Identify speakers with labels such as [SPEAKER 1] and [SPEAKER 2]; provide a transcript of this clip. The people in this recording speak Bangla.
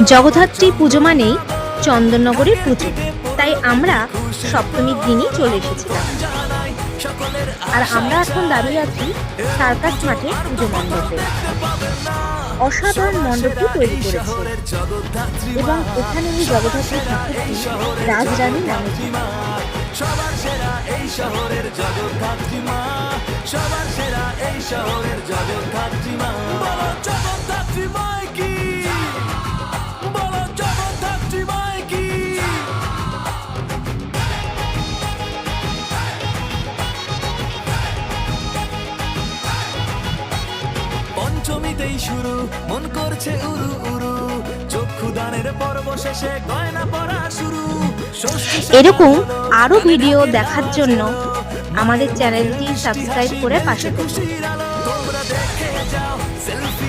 [SPEAKER 1] জগদ্ধাত্রী পুজো মানেই চন্দননগরের পুজো, তাই আমরা সপ্তমীর দিনই চলে এসেছিলাম। আর আমরা এখন দাঁড়িয়ে আছি সার্কাস মাঠে পুজো মণ্ডপে। অসাধারণ মণ্ডপটি তৈরি করেছে এবং এখানে এই জগদ্ধাত্রী ঠাকুরটি রাজরানী নামে।
[SPEAKER 2] সবার সেরা এই শহরের জগদ্ধাত্রী মা, সবার সেরা এই শহরের জগদ্ধাত্রী মা। বলো জগদ্ধাত্রী মায় কি, বলো জগদ্ধাত্রী মায় কি। পঞ্চমীতেই শুরু, মন করছে উরু উরু, চক্ষুদানের পর্ব শেষে গয়না পরা শুরু।
[SPEAKER 1] এরকম আরো ভিডিও দেখার জন্য আমাদের চ্যানেলটি সাবস্ক্রাইব করে পাশে থাকুন।
[SPEAKER 2] তোমরা দেখে যাও সেলফি